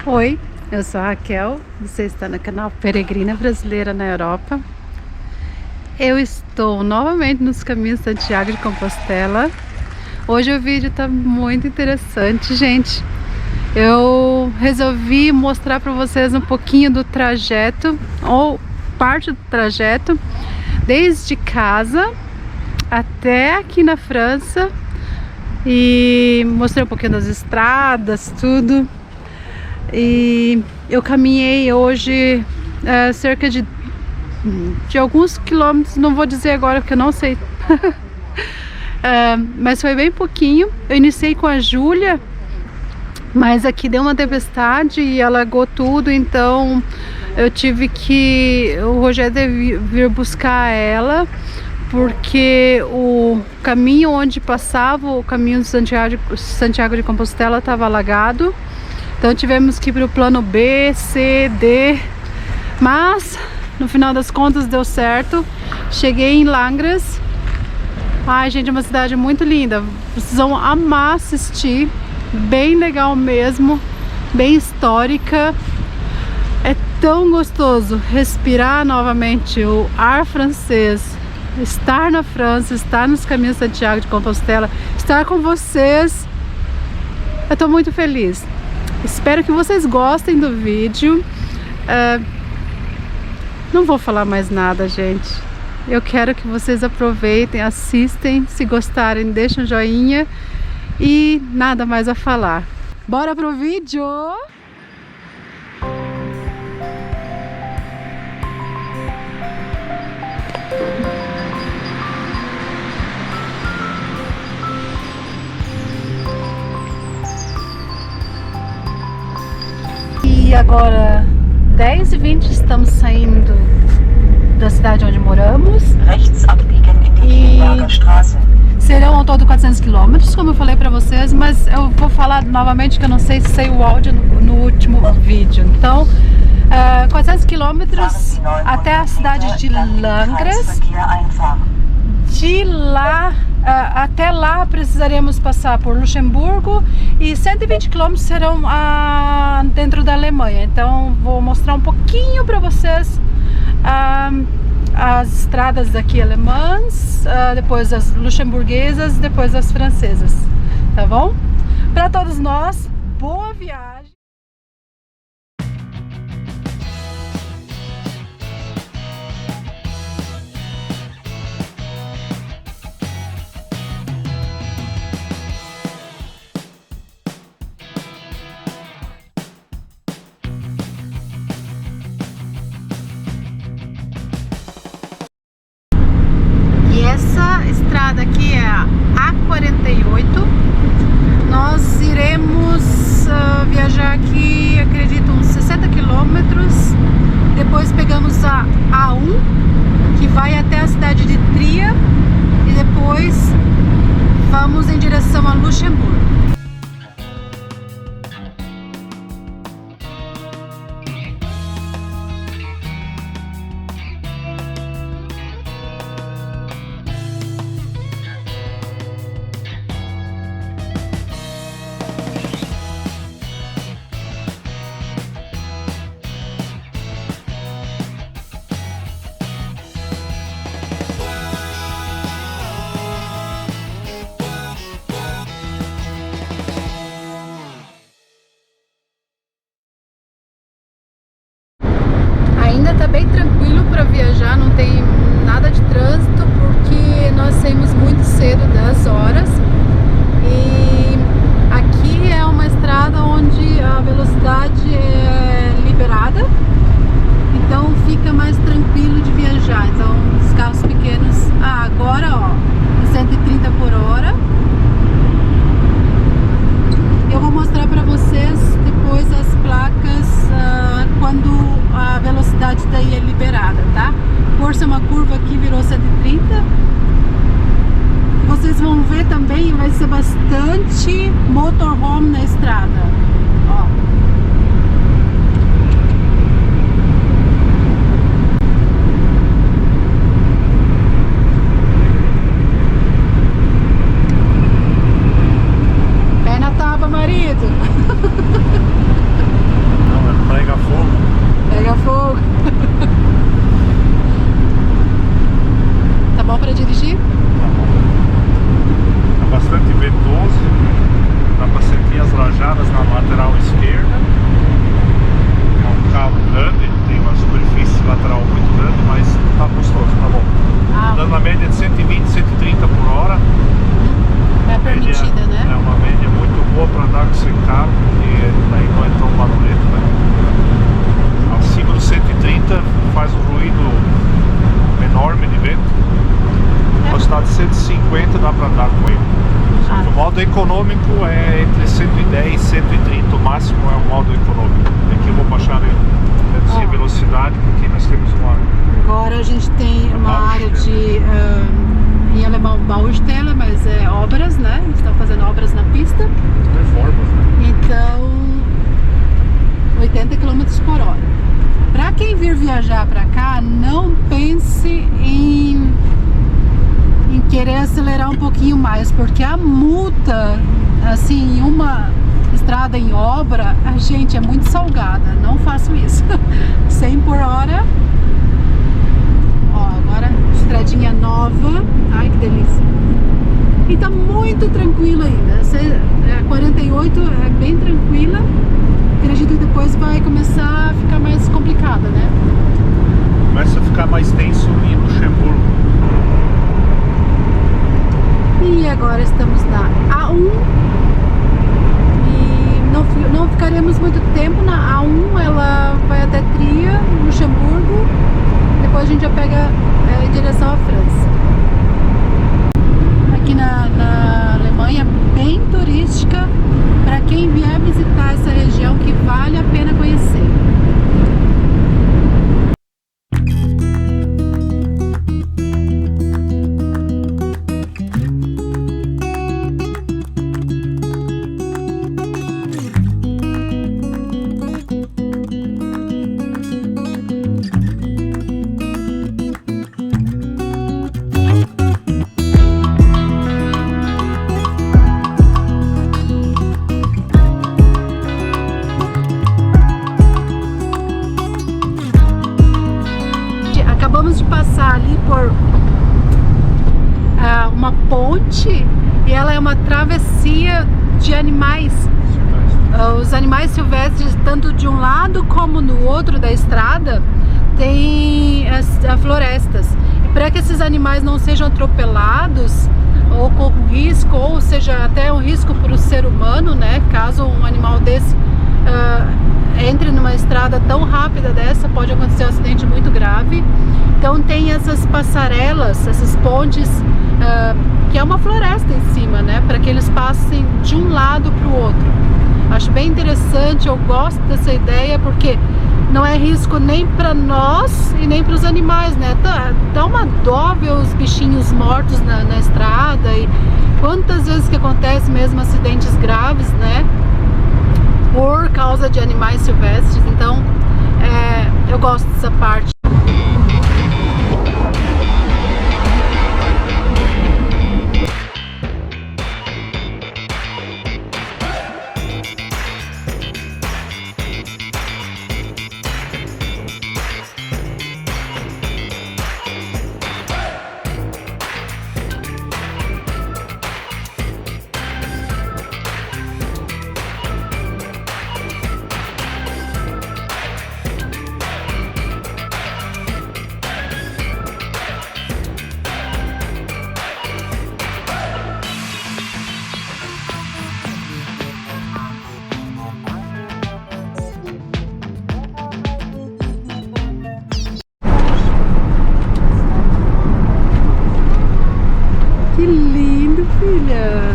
Oi, eu sou a Raquel, você está no canal Peregrina Brasileira na Europa. Eu estou novamente nos caminhos de Santiago de Compostela. Hoje o vídeo está muito interessante, gente. Eu resolvi mostrar para vocês um pouquinho do trajeto, ou parte do trajeto, desde casa até aqui na França. E mostrei um pouquinho das estradas, tudo. E eu caminhei hoje cerca de alguns quilômetros, não vou dizer agora porque eu não sei. Mas foi bem pouquinho. Eu iniciei com a Júlia, mas aqui deu uma tempestade e alagou tudo, então eu tive que... o Rogério deve vir buscar ela, porque o caminho onde passava o caminho de Santiago de Compostela estava alagado. Então tivemos que ir para o plano B, C, D, mas no final das contas deu certo. Cheguei em Langres. Ai, gente, é uma cidade muito linda, vocês vão amar assistir, bem legal mesmo, bem histórica. É tão gostoso respirar novamente o ar francês, estar na França, estar nos caminhos de Santiago de Compostela, estar com vocês. Eu estou muito feliz. Espero que vocês gostem do vídeo. Não vou falar mais nada, gente. Eu quero que vocês aproveitem, assistem. Se gostarem, deixem um joinha. E nada mais a falar. Bora pro vídeo! E agora 10h20 estamos saindo da cidade onde moramos. E serão ao todo 400 km, como eu falei para vocês, mas eu vou falar novamente que eu não sei se saiu o áudio no último vídeo. Então, 400 km até a cidade de Langres. De lá, até lá precisaremos passar por Luxemburgo e 120 km serão dentro da Alemanha. Então vou mostrar um pouquinho para vocês as estradas daqui alemãs, depois as luxemburguesas, depois as francesas, tá bom? Para todos nós, boa viagem! Essa estrada aqui é a A48. Nós iremos viajar aqui, acredito, uns 60 quilômetros. Depois pegamos a A1, que vai até a cidade de Trier. E depois vamos em direção a Luxemburgo. Ainda está bem tranquilo para viajar, não tem nada de trânsito, porque nós saímos muito cedo, 10 horas. E aqui é uma estrada onde a velocidade é liberada, então fica mais tranquilo de viajar. Então os carros pequenos, agora ó, 130 por hora. Eu vou mostrar para vocês depois as placas quando a velocidade daí é liberada, tá? Por ser uma curva aqui virou 130. Vocês vão ver também, vai ser bastante motorhome na estrada. Ó. Pé na tábua, marido. 80 km por hora. Para quem vir viajar para cá, não pense em querer acelerar um pouquinho mais, porque a multa, assim, em uma estrada em obra, a gente é muito salgada. Não faço isso. 100 por hora. Ó, agora estradinha nova. Ai, que delícia. E tá muito tranquilo ainda. A 48 é bem tranquila. Acredito que depois vai começar a ficar mais complicada, né? Começa a ficar mais tenso em Luxemburgo. E agora estamos na A1 e não ficaremos muito tempo na A1. Ela vai até Trier, Luxemburgo. Depois a gente já pega em direção à França. Aqui na Alemanha, bem turística, para quem vier visitar essa região, que vale a pena conhecer. Acabamos de passar ali por uma ponte e ela é uma travessia de animais. Os animais silvestres, tanto de um lado como no outro da estrada, tem as florestas. E para que esses animais não sejam atropelados ou com risco, ou seja, até um risco para o ser humano, né? Caso um animal desse entre numa estrada tão rápida dessa, pode acontecer um acidente muito grave. Então tem essas passarelas, essas pontes, que é uma floresta em cima, né? Para que eles passem de um lado para o outro. Acho bem interessante, eu gosto dessa ideia, porque não é risco nem para nós e nem para os animais, né? Dá uma dó ver os bichinhos mortos na estrada, e quantas vezes que acontece mesmo acidentes graves, né? Por causa de animais silvestres. Então eu gosto dessa parte. Que lindo, filha!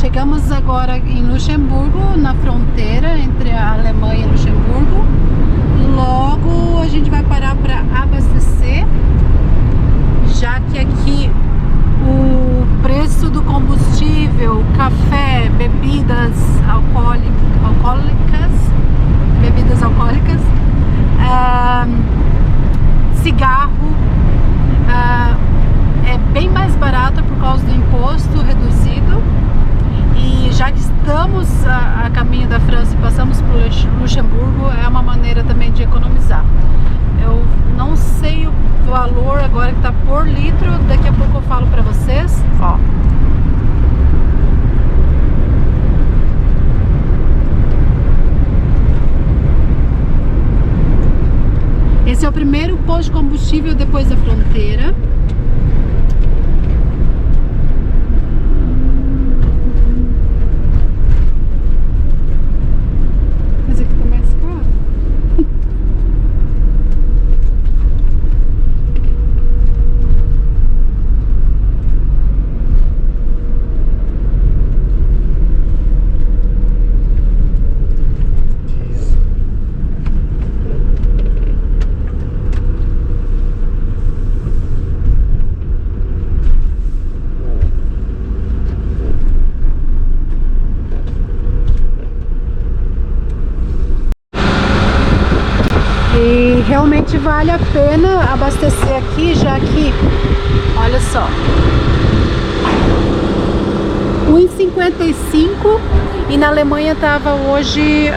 Chegamos agora em Luxemburgo, na fronteira entre a Alemanha e Luxemburgo. Logo a gente vai parar para abastecer, já que aqui o preço do combustível, café, bebidas alcoólicas, cigarro, é bem mais barato por causa do imposto reduzido. E já que estamos a caminho da França e passamos por Luxemburgo, é uma maneira também de economizar. Eu não sei o valor agora que está por litro, daqui a pouco eu falo para vocês. Ó. Esse é o primeiro posto de combustível depois da fronteira. Mas aqui tá mais caro. realmente vale a pena abastecer aqui, já que, olha só, 1,55 e na Alemanha estava hoje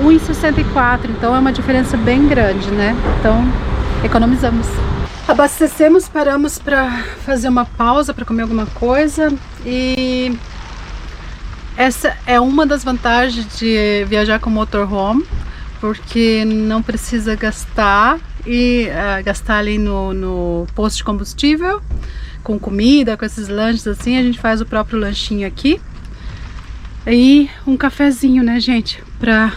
1,64, então é uma diferença bem grande, né? Então economizamos. Abastecemos, paramos para fazer uma pausa para comer alguma coisa e essa é uma das vantagens de viajar com motorhome, porque não precisa gastar ali no posto de combustível, com comida, com esses lanches assim. A gente faz o próprio lanchinho aqui e um cafezinho, né, gente, pra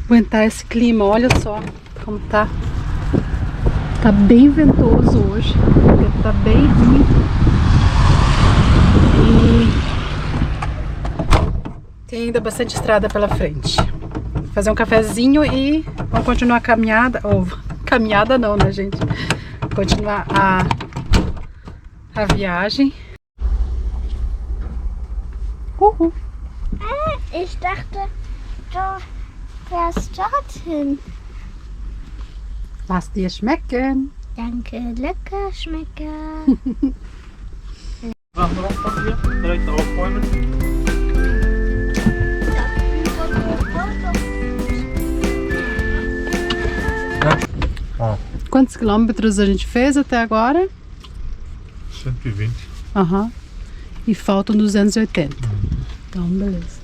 aguentar esse clima. Olha só como tá. Tá bem ventoso hoje, tá bem ruim e tem ainda bastante estrada pela frente. Vou fazer um cafezinho e vamos continuar a caminhada, ou caminhada não, né, gente? Continuar a viagem. Uhul. Ich dachte, du fährst dorthin. Lass dir schmecken. Danke, lecker schmecken. Papier direkt aufräumen. Quantos quilômetros a gente fez até agora? 120. Aham. E faltam 280. Então, beleza.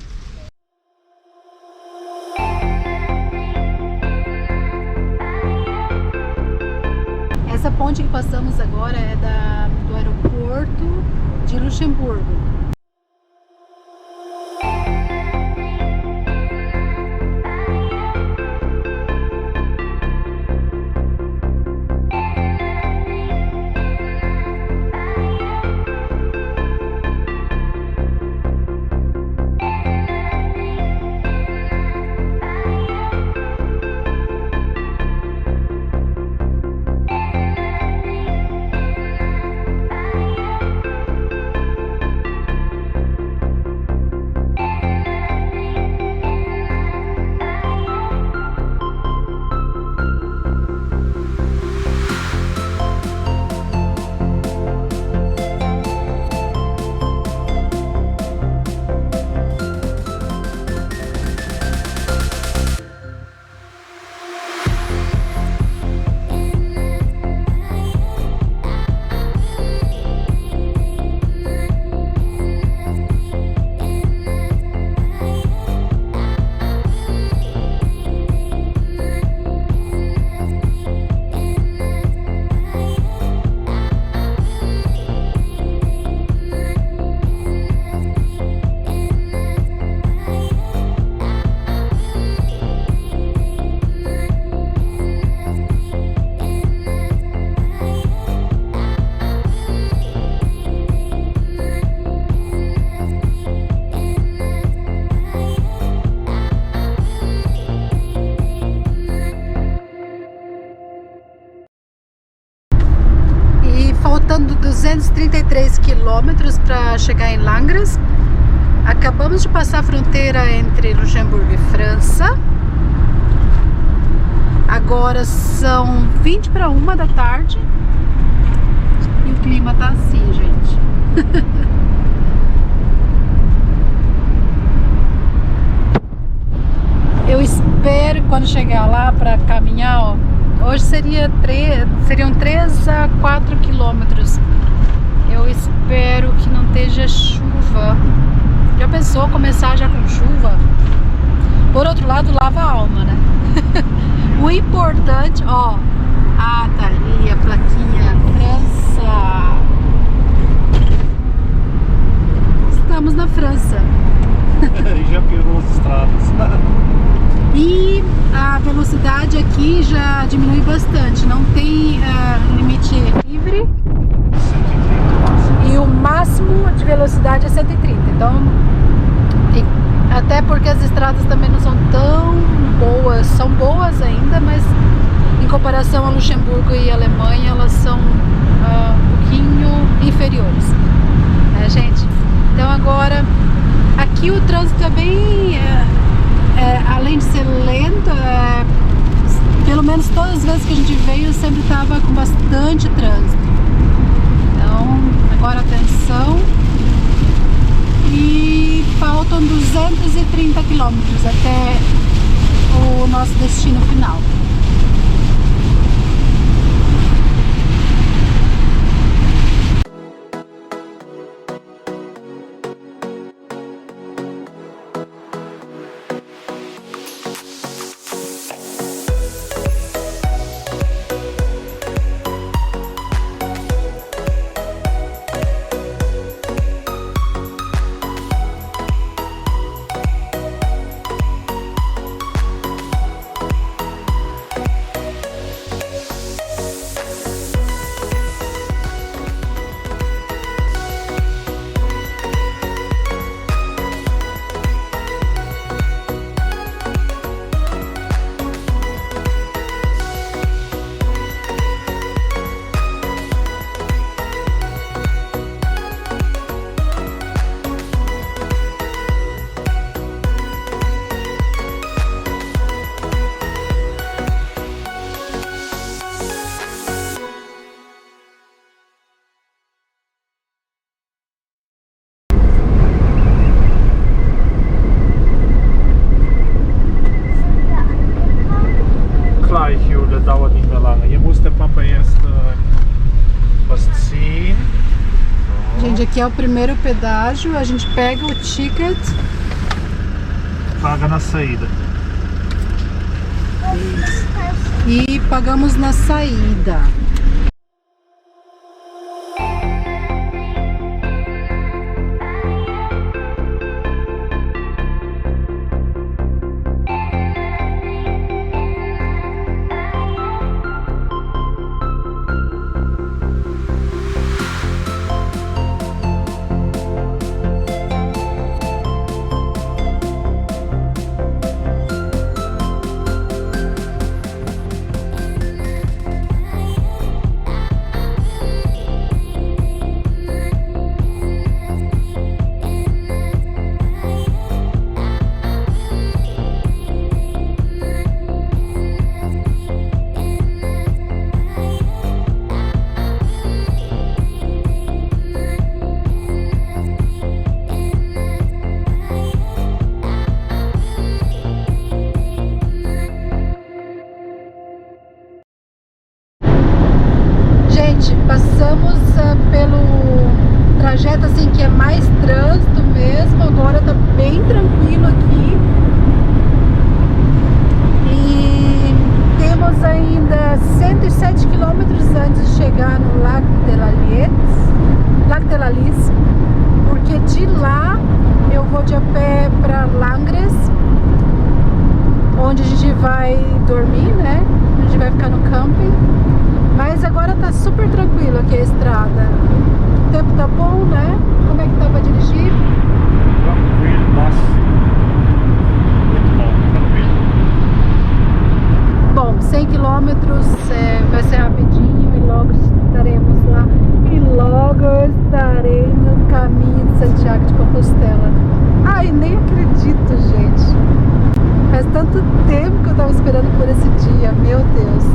Essa ponte que passamos agora é do aeroporto de Luxemburgo. Faltando 233 quilômetros para chegar em Langres. Acabamos de passar a fronteira entre Luxemburgo e França. Agora são 20 para 1 da tarde e o clima tá assim, gente. Eu espero quando chegar lá para caminhar, ó. Hoje seriam 3 a 4 quilômetros. Eu espero que não esteja chuva. Já pensou começar já com chuva? Por outro lado, lava a alma, né? O importante, ó. Ah, tá ali a plaquinha França. Estamos na França. E já pirou as estradas. E a velocidade aqui já diminui bastante, não tem limite livre 130 e o máximo de velocidade é 130, então até porque as estradas também não são tão boas, são boas ainda, mas em comparação a Luxemburgo e Alemanha elas são um pouquinho inferiores, né, gente? Então agora aqui o trânsito é bem além de ser lento, pelo menos todas as vezes que a gente veio sempre estava com bastante trânsito. Então, agora atenção. E faltam 230 quilômetros até o nosso destino final. Dauert nicht mehr lange. Hier muss der Papa erst was ziehen. Gente, aqui é o primeiro pedágio, a gente pega o ticket. Paga na saída. E pagamos na saída. Passamos pelo trajeto assim que é mais trânsito mesmo, agora tá bem tranquilo aqui. E temos ainda 107 quilômetros antes de chegar no Lac de la Lys, porque de lá eu vou de a pé para Langres, onde a gente vai dormir, né? A gente vai ficar no camping. Mas agora tá super tranquilo aqui a estrada. O tempo tá bom, né? Como é que tá pra dirigir? Tranquilo, nossa. Muito bom, tranquilo. Bom, 100 quilômetros vai ser rapidinho e logo estaremos lá. E logo eu estarei no caminho de Santiago de Compostela. Ai, nem acredito, gente. Faz tanto tempo que eu tava esperando por esse dia, meu Deus.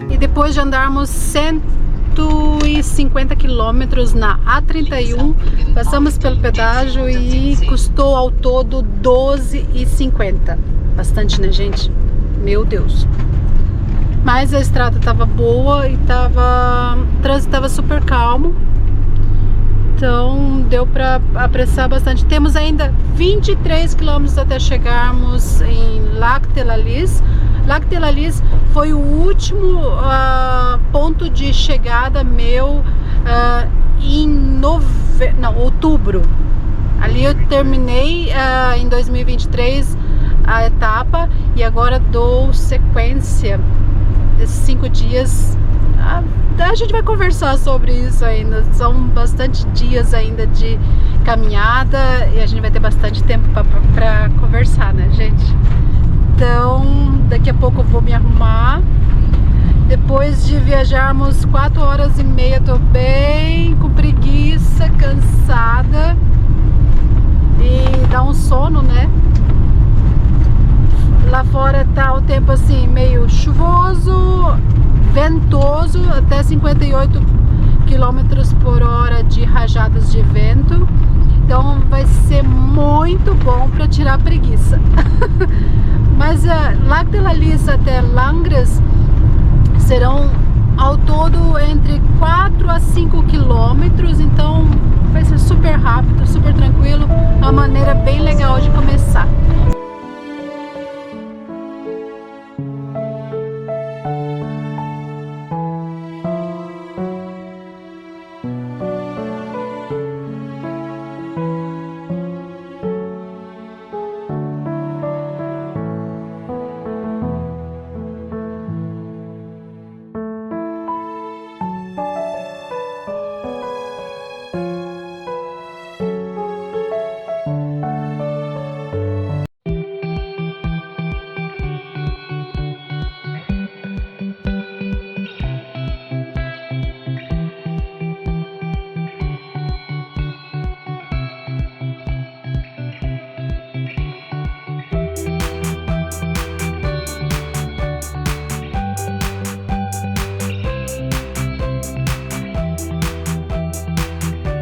E depois de andarmos 150 quilômetros na A31, passamos pelo pedágio e custou ao todo R$12,50. Bastante, né, gente? Meu Deus. Mas a estrada estava boa e o trânsito estava super calmo. Então deu para apressar bastante. Temos ainda 23 quilômetros até chegarmos em Lac de la Lys. Lac de la Lys foi o último ponto de chegada meu em outubro. Ali eu terminei em 2023 a etapa e agora dou sequência desses 5 dias a gente vai conversar sobre isso ainda. São bastante dias ainda de caminhada e a gente vai ter bastante tempo para conversar, né, gente? Então, daqui a pouco eu vou me arrumar. Depois de viajarmos 4 horas e meia, tô bem com preguiça, cansada e dá um sono, né? Lá fora tá o tempo assim meio chuvoso, ventoso, até 58 km/h de rajadas de vento. Então vai ser muito bom para tirar a preguiça. Mas Lac de la Lys até Langres serão ao todo entre 4 a 5 quilômetros, então